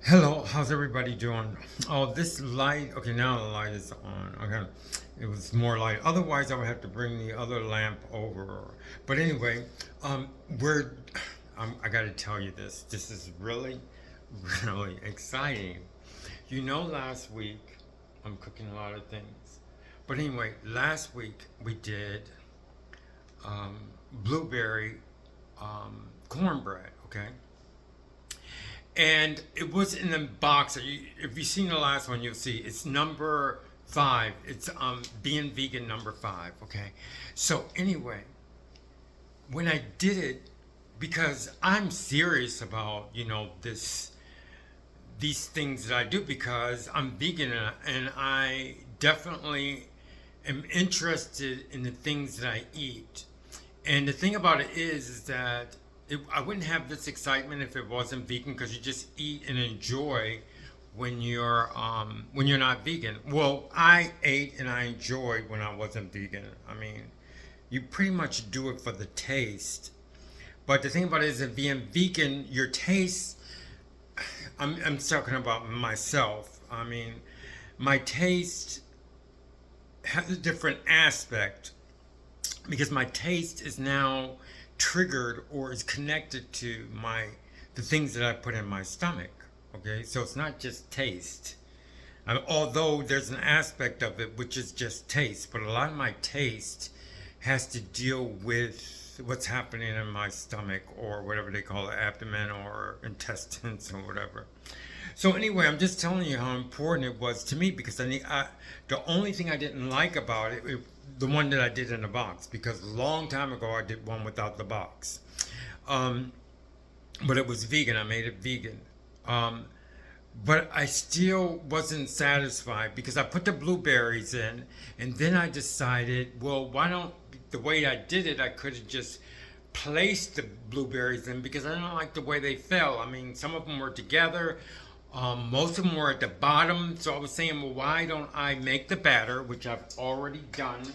Hello, how's everybody doing? Oh, this light. Okay, now the light is on. Okay, it was more light. Otherwise, I would have to bring the other lamp over. But anyway, um, we're. I got to tell you this. This is really, really exciting. Last week I'm cooking a lot of things. But anyway, last week we did blueberry cornbread. Okay, and it was in the box. If you've seen the last one, you'll see it's number 5. It's being vegan number 5. Okay, so anyway, when I did it, because I'm serious about these things that I do because I'm vegan and I definitely am interested in the things that I eat. And the thing about it is that I wouldn't have this excitement if it wasn't vegan because you just eat and enjoy when you're not vegan. Well, I ate and I enjoyed when I wasn't vegan. I mean, you pretty much do it for the taste. But the thing about it is that being vegan, your taste. I'm talking about myself. I mean, my taste has a different aspect because my taste is now triggered or is connected to the things that I put in my stomach. Okay, so it's not just taste. Although there's an aspect of it which is just taste, but a lot of my taste has to deal with what's happening in my stomach or whatever they call it, abdomen or intestines or whatever. So anyway, I'm just telling you how important it was to me because the only thing I didn't like about it, the one that I did in the box, because a long time ago I did one without the box, um, but it was vegan. I made it vegan, um, but I still wasn't satisfied because I put the blueberries in, and then I decided, well, why don't the way I did it? I could have just placed the blueberries in because I don't like the way they fell. I mean, some of them were together. Most of them were at the bottom, so I was saying, well, why don't I make the batter, which I've already done,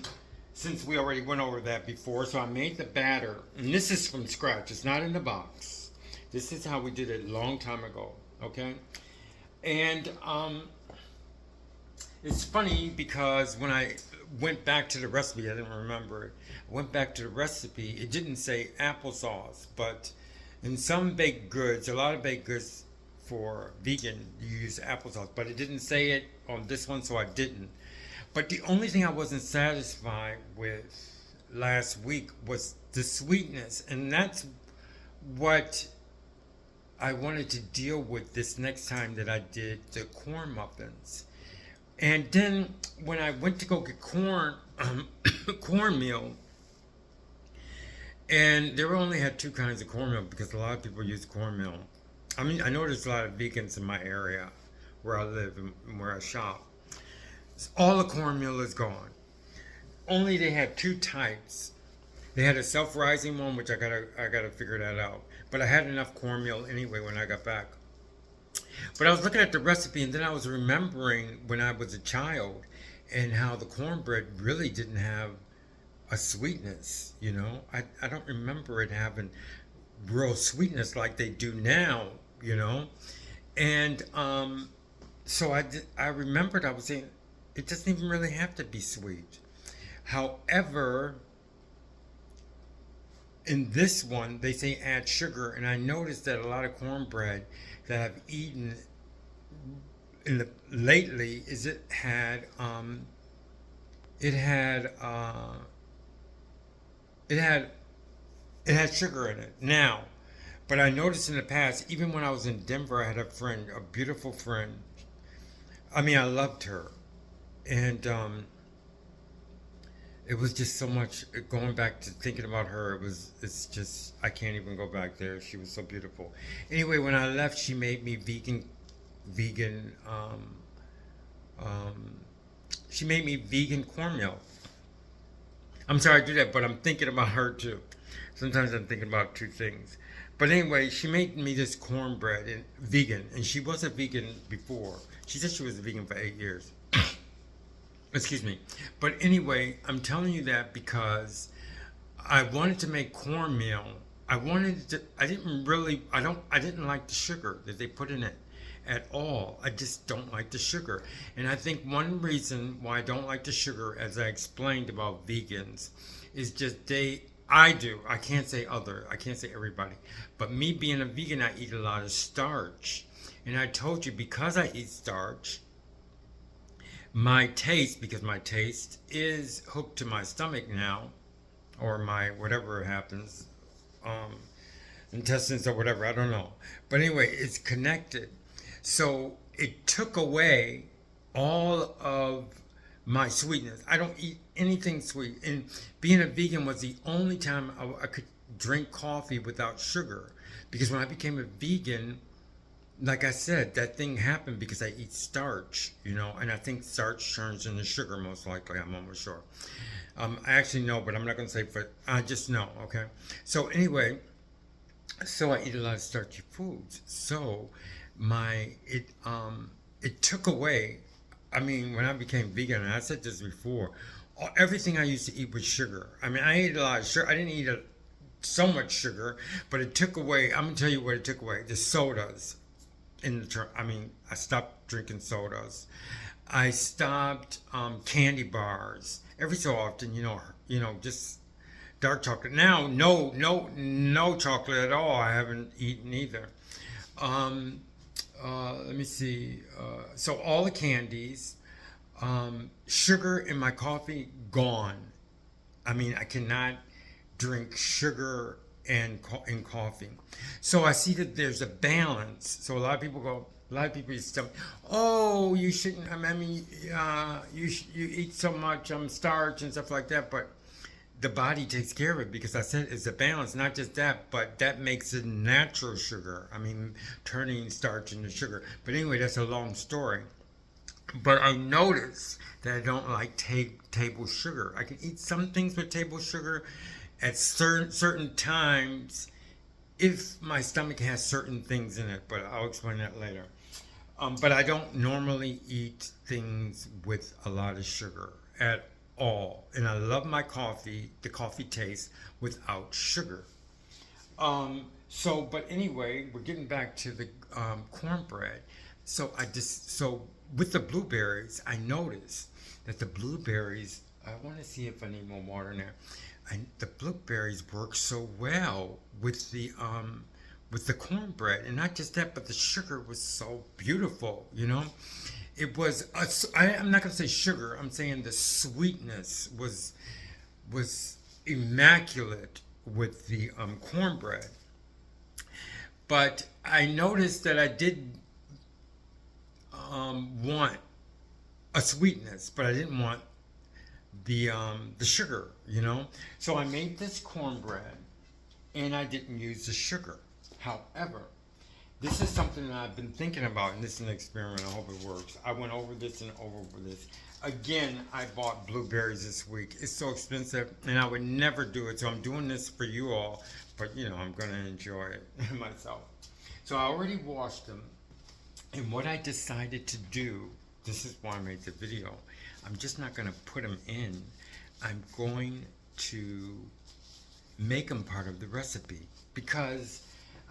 since we already went over that before. So I made the batter, and this is from scratch. It's not in the box. This is how we did it a long time ago. Okay, and it's funny because when I went back to the recipe, I didn't remember it. I went back to the recipe. It didn't say applesauce, but in some baked goods, a lot of baked goods for vegan, you use applesauce, but it didn't say it on this one, so I didn't. But the only thing I wasn't satisfied with last week was the sweetness, and that's what I wanted to deal with this next time that I did the corn muffins. And then when I went to go get cornmeal, and they only had 2 kinds of cornmeal because a lot of people use cornmeal. I mean, I know there's a lot of vegans in my area where I live and where I shop. All the cornmeal is gone. Only they had 2 types. They had a self-rising one, which I gotta figure that out. But I had enough cornmeal anyway when I got back. But I was looking at the recipe and then I was remembering when I was a child and how the cornbread really didn't have a sweetness. I don't remember it having real sweetness like they do now. And so I remembered I was saying it doesn't even really have to be sweet. However, in this one they say add sugar, and I noticed that a lot of cornbread that I've eaten lately is it had it had it had sugar in it now. But I noticed in the past, even when I was in Denver, I had a friend, a beautiful friend. I mean, I loved her, and it was just so much going back to thinking about her. It's just I can't even go back there. She was so beautiful. Anyway, when I left, she made me vegan. Um, she made me vegan cornmeal. I'm sorry I do that, but I'm thinking about her too. Sometimes I'm thinking about 2 things. But anyway, she made me this cornbread and vegan, and she was a vegan before. She said she was a vegan for 8 years. Excuse me. But anyway, I'm telling you that because I wanted to make cornmeal I didn't like the sugar that they put in it at all. I just don't like the sugar. And I think one reason why I don't like the sugar, as I explained about vegans, is just I do. I can't say everybody. But me being a vegan, I eat a lot of starch. And I told you, because I eat starch, because my taste is hooked to my stomach now, or my whatever happens, um, intestines or whatever, I don't know. But anyway, it's connected. So it took away all of my sweetness. I don't eat anything sweet. And being a vegan was the only time I could drink coffee without sugar. Because when I became a vegan, like I said, that thing happened because I eat starch, and I think starch turns into sugar most likely, I'm almost sure. I actually know, but I'm not going to say, but I just know, okay? So anyway, so I eat a lot of starchy foods. So it took away. I mean, when I became vegan, and I said this before, everything I used to eat was sugar. I mean, I ate a lot of sugar. I didn't eat so much sugar, but it took away. I'm gonna tell you what it took away: the sodas. I stopped drinking sodas. I stopped candy bars every so often. Just dark chocolate. Now, no chocolate at all. I haven't eaten either. Um, Let me see. So all the candies, sugar in my coffee, gone. I mean, I cannot drink sugar in coffee. So I see that there's a balance. So a lot of people used to tell me, "Oh, you shouldn't." I mean, you eat so much starch and stuff like that, but the body takes care of it because I said it's a balance. Not just that, but that makes it natural sugar. I mean, turning starch into sugar. But anyway, that's a long story. But I notice that I don't like table sugar. I can eat some things with table sugar at certain times if my stomach has certain things in it. But I'll explain that later. But I don't normally eat things with a lot of sugar at all. And I love the coffee taste without sugar. But anyway, we're getting back to the cornbread. So with the blueberries, I noticed that the blueberries, I want to see if I need more water in there. The blueberries work so well with the cornbread, and not just that, but the sugar was so beautiful. It was I'm not going to say sugar, I'm saying the sweetness was immaculate with the cornbread. But I noticed that I did want a sweetness, but I didn't want the sugar. So I made this cornbread, and I didn't use the sugar. However, this is something that I've been thinking about, and this is an experiment. I hope it works. I went over this and over this. Again, I bought blueberries this week. It's so expensive, and I would never do it. So I'm doing this for you all, but I'm going to enjoy it myself. So I already washed them, and what I decided to do, this is why I made the video. I'm just not going to put them in. I'm going to make them part of the recipe because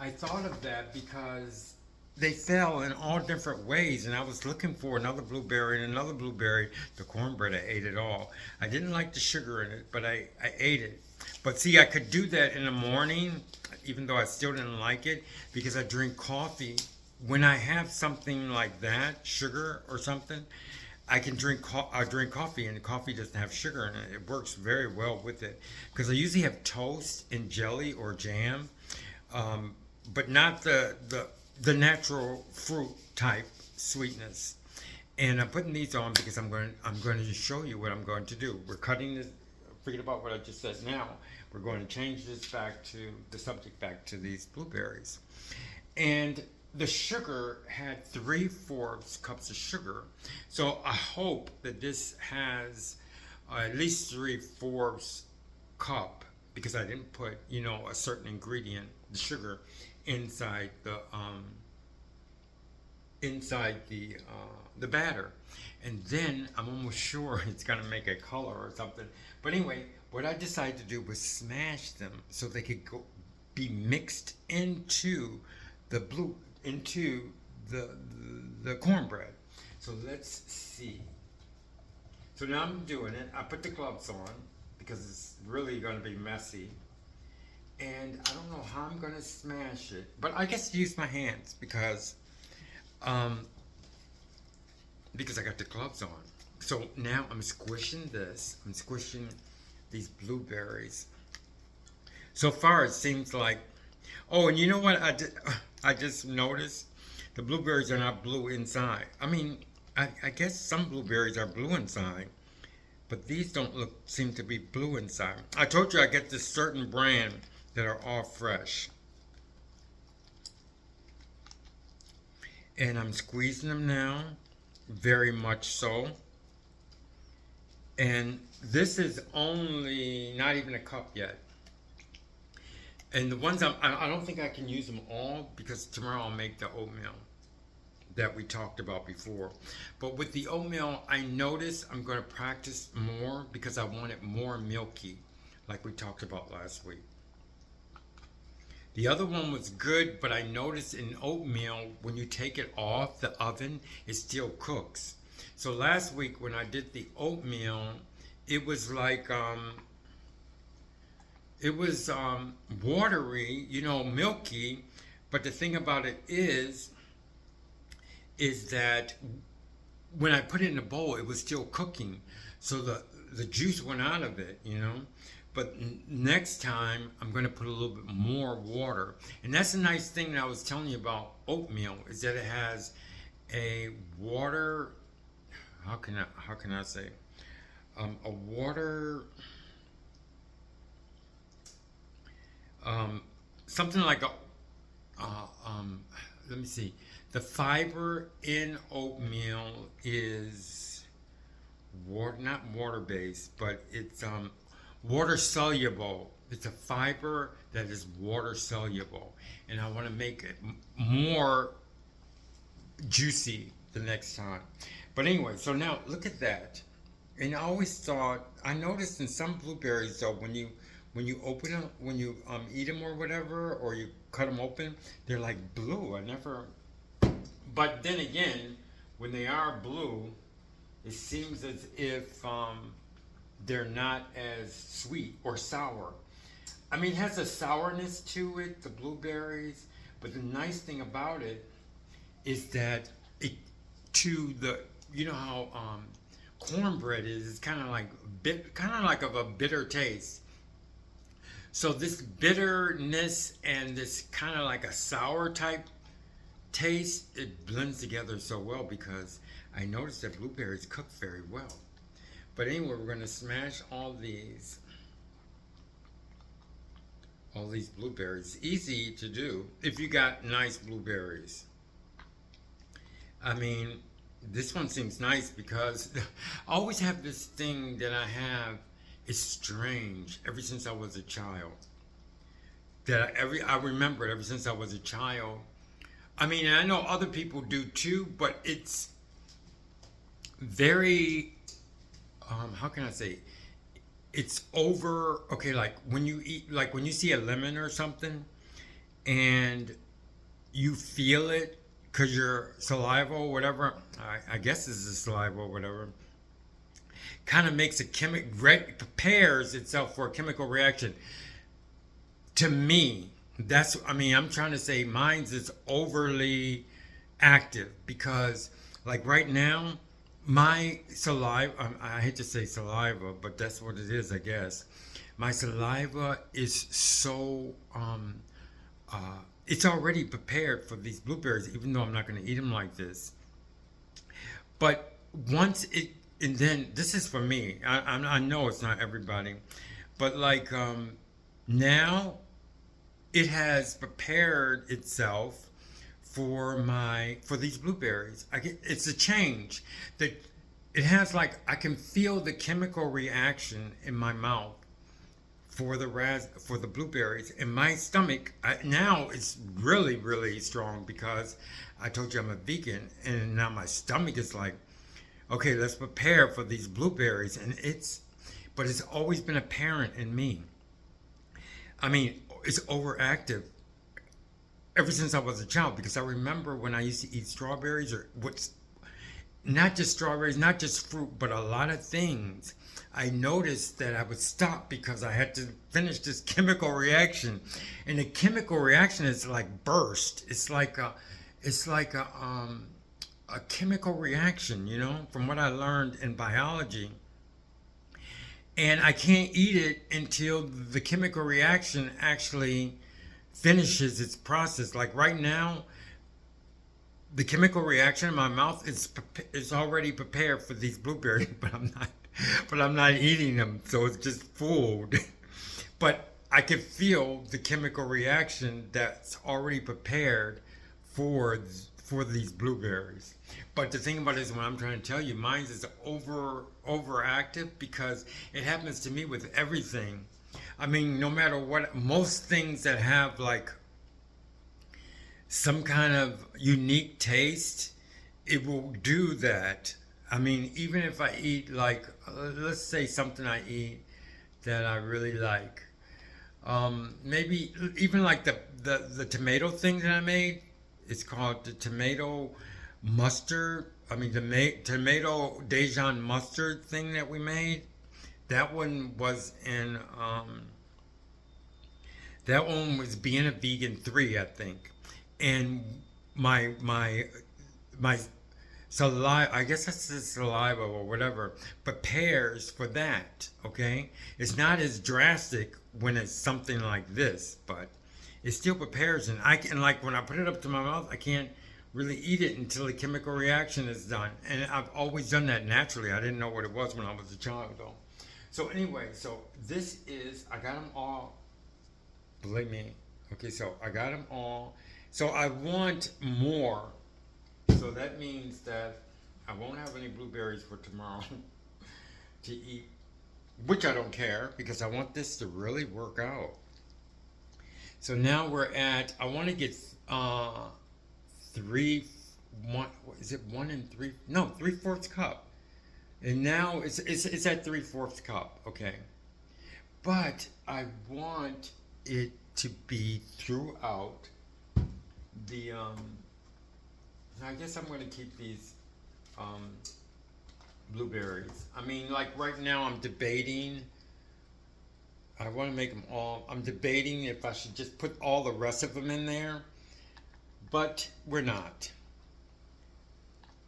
I thought of that because they fell in all different ways, and I was looking for another blueberry and another blueberry. The cornbread, I ate it all. I didn't like the sugar in it, but I ate it. But see, I could do that in the morning, even though I still didn't like it, because I drink coffee. When I have something like that, sugar or something, I drink coffee, and the coffee doesn't have sugar in it. It works very well with it because I usually have toast and jelly or jam. But not the natural fruit type sweetness. And I'm putting these on because I'm going to show you what I'm going to do. We're cutting this. Forget about what I just said. Now we're going to change this back to the subject, back to these blueberries. And the sugar had 3/4 cups of sugar. So I hope that this has at least 3/4 cup, because I didn't put a certain ingredient, the sugar, inside the batter. And then I'm almost sure it's going to make a color or something. But anyway, what I decided to do was smash them so they could be mixed into the blue into the the cornbread. So let's see. So now I'm doing it. I put the gloves on because it's really going to be messy. And I don't know how I'm going to smash it. But I guess use my hands um, because I got the gloves on. So now I'm squishing this. I'm squishing these blueberries. So far it seems like, oh, and you know what I just noticed? The blueberries are not blue inside. I mean, I guess some blueberries are blue inside, but these don't seem to be blue inside. I told you I get this certain brand that are all fresh. And I'm squeezing them now, very much so. And this is only not even a cup yet. And the ones I don't think I can use them all because tomorrow I'll make the oatmeal that we talked about before. But with the oatmeal, I noticed I'm going to practice more because I want it more milky, like we talked about last week. The other one was good, but I noticed in oatmeal, when you take it off the oven, it still cooks. So last week when I did the oatmeal, it was like, watery, milky. But the thing about it is that when I put it in a bowl, it was still cooking. So the juice went out of it. But next time, I'm going to put a little bit more water. And that's a nice thing that I was telling you about oatmeal, is that it has a water, how can I say, a water, something like let me see. The fiber in oatmeal is not water based, but it's water soluble. It's a fiber that is water soluble, and I want to make it more juicy the next time. But anyway, so now look at that. And I noticed in some blueberries though, when you open them, when you eat them or whatever, or you cut them open, they're like blue. But then again, when they are blue, it seems as if they're not as sweet or sour. I mean, it has a sourness to it, the blueberries, but the nice thing about it is that you know how cornbread is, it's kind of like of a bitter taste. So this bitterness and this kind of like a sour type taste, it blends together so well because I noticed that blueberries cook very well. But anyway, we're going to smash all these blueberries. Easy to do if you got nice blueberries. I mean, this one seems nice because I always have this thing that I have. It's strange ever since I was a child. I remember it ever since I was a child. I mean, I know other people do too, but it's very, how can I say? It's over, okay, like when you see a lemon or something and you feel it because your saliva or whatever, I guess this is saliva or whatever, kind of makes prepares itself for a chemical reaction. To me, I'm trying to say mine's is overly active because, like right now, my saliva, I hate to say saliva, but that's what it is, I guess. My saliva is so, it's already prepared for these blueberries, even though I'm not going to eat them like this. But and then this is for me. I know it's not everybody, but like now it has prepared itself for these blueberries. It's a change that it has, like I can feel the chemical reaction in my mouth for the blueberries, and my stomach now it's really really strong because I told you I'm a vegan, and now my stomach is like, okay, let's prepare for these blueberries, but it's always been apparent in me. I mean, it's overactive ever since I was a child, because I remember when I used to eat strawberries, or what's not just strawberries, not just fruit, but a lot of things. I noticed that I would stop because I had to finish this chemical reaction, and the chemical reaction is like burst. It's like a chemical reaction, you know, from what I learned in biology. And I can't eat it until the chemical reaction actually finishes its process. Like right now, the chemical reaction in my mouth is already prepared for these blueberries, but I'm not eating them, so it's just food. But I can feel the chemical reaction that's already prepared for for these blueberries. But the thing about it is, what I'm trying to tell you, mine is overactive because it happens to me with everything. I mean, no matter what, most things that have like some kind of unique taste, it will do that. I mean, even if I eat like, let's say something I eat that I really like, maybe even like the tomato thing that I made. It's called the tomato mustard. I mean, the tomato Dijon mustard thing that we made. That one was in. That one was being a vegan 3, I think, and my saliva, I guess that's the saliva or whatever, prepares for that. Okay, it's not as drastic when it's something like this, but it still prepares, and I can, like, when I put it up to my mouth, I can't really eat it until the chemical reaction is done, and I've always done that naturally. I didn't know what it was when I was a child, though. So anyway, so this is, I got them all. Believe me. Okay, so I got them all. So I want more. So that means that I won't have any blueberries for tomorrow to eat, which I don't care because I want this to really work out. So now we're at, I want to get three, one, is it 1 3? No, 3/4 cup. And now it's at 3/4 cup, okay. But I want it to be throughout the, I guess I'm going to keep these blueberries. I mean, like right now I'm debating, I want to make them all, I'm debating if I should just put all the rest of them in there, but we're not.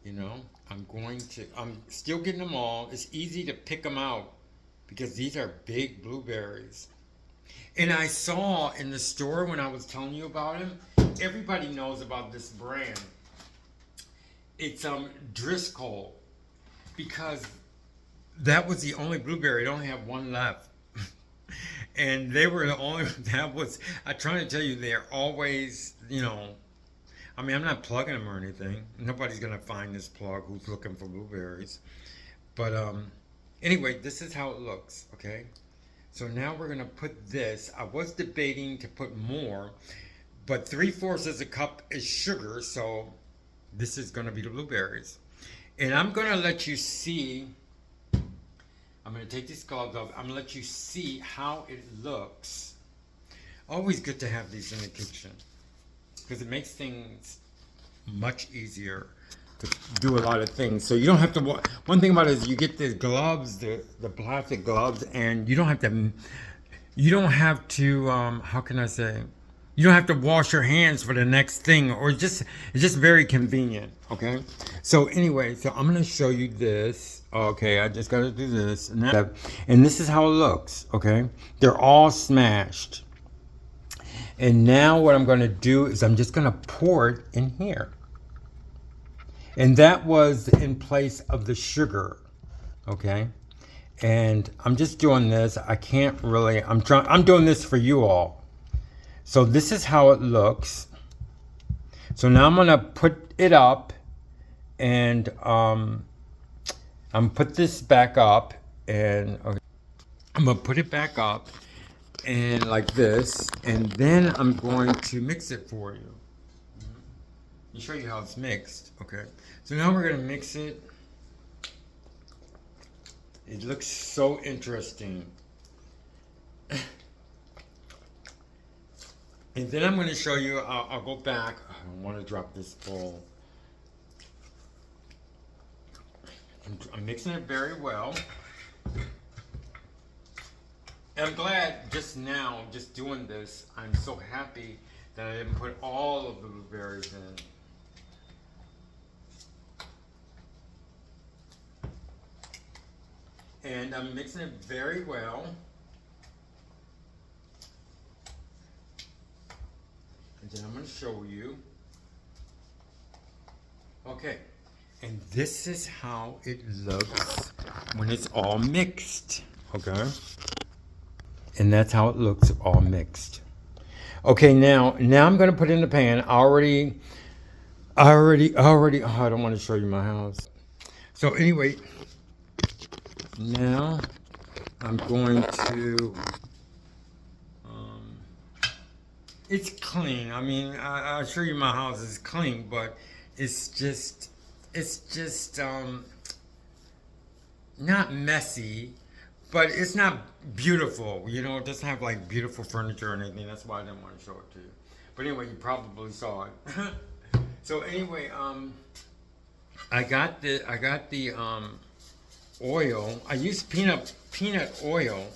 You know, I'm still getting them all. It's easy to pick them out because these are big blueberries. And I saw in the store when I was telling you about him, everybody knows about this brand. It's Driscoll, because that was the only blueberry. It only had one left. And they were the only, that was, I'm trying to tell you, they're always, you know, I mean, I'm not plugging them or anything. Nobody's going to find this plug who's looking for blueberries. But anyway, this is how it looks, okay? So now we're going to put this. I was debating to put more, but 3/4 of a cup is sugar, so this is going to be the blueberries. And I'm going to let you see, I'm going to take these gloves off. I'm going to let you see how it looks. Always good to have these in the kitchen because it makes things much easier to do a lot of things. So you don't have to, one thing about it is you get the gloves, the plastic gloves, and you don't have to, how can I say, you don't have to wash your hands for the next thing, or it's just very convenient, okay? So anyway, so I'm gonna show you this. Okay, I just gotta do this, and this is how it looks, okay? They're all smashed. And now what I'm gonna do is I'm just gonna pour it in here. And that was in place of the sugar, okay? And I'm just doing this. I can't really, I'm doing this for you all. So this is how it looks. So now I'm gonna put it up, and I'm gonna put this back up, and okay, I'm gonna put it back up, and like this, and then I'm going to mix it for you. Let me show you how it's mixed, okay? So now we're gonna mix it. It looks so interesting. And then I'm going to show you, I'll go back. I don't want to drop this bowl. I'm mixing it very well. And I'm glad just now, just doing this, I'm so happy that I didn't put all of the blueberries in. And I'm mixing it very well. And then I'm going to show you. Okay. And this is how it looks when it's all mixed. Okay. And that's how it looks all mixed. Okay, now I'm going to put it in the pan. I don't want to show you my house. So anyway, now I'm going to, it's clean. I mean, I'll show you my house is clean, but it's just not messy, but it's not beautiful. You know, it doesn't have like beautiful furniture or anything. That's why I didn't want to show it to you. But anyway, you probably saw it. So anyway, I got the oil. I used peanut oil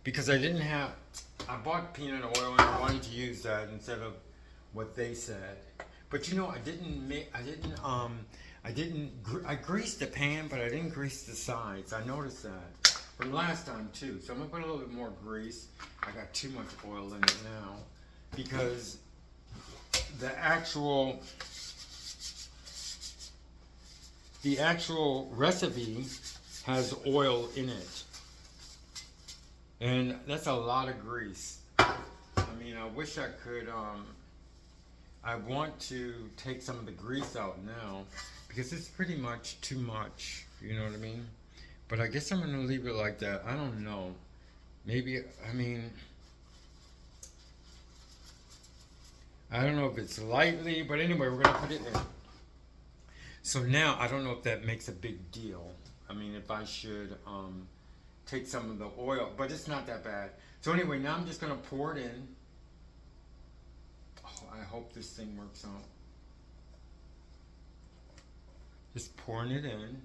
because I bought peanut oil and I wanted to use that instead of what they said. But you know, I greased the pan, but I didn't grease the sides. I noticed that from last time too. So I'm gonna put a little bit more grease. I got too much oil in it now because the actual recipe has oil in it. And that's a lot of grease. I mean, I wish I could, I want to take some of the grease out now because it's pretty much too much, you know what I mean? But I guess I'm going to leave it like that. I don't know. Maybe, I mean, I don't know if it's lightly, but anyway, we're going to put it in. So now, I don't know if that makes a big deal. I mean, if I should take some of the oil, but it's not that bad. So anyway, now I'm just going to pour it in. Oh, I hope this thing works out. Just pouring it in.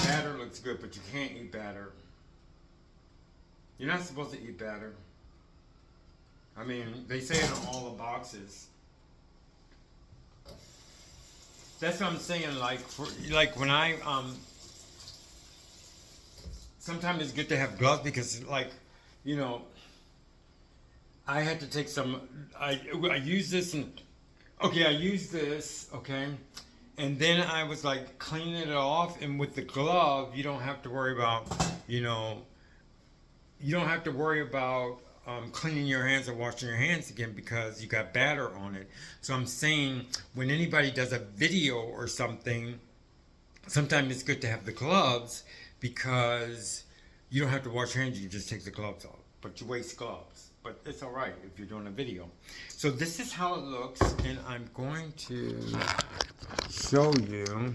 Batter looks good, but you can't eat batter. You're not supposed to eat batter. I mean, they say it on all the boxes. That's what I'm saying. Like when I sometimes it's good to have gloves because, like, you know, I had to take some. I use this and okay, I use this. Okay. And then I was like cleaning it off, and with the glove, you don't have to worry about, you know, cleaning your hands or washing your hands again because you got batter on it. So I'm saying when anybody does a video or something, sometimes it's good to have the gloves because you don't have to wash your hands, you just take the gloves off. But you waste gloves. But it's all right if you're doing a video. So this is how it looks, and I'm going to show you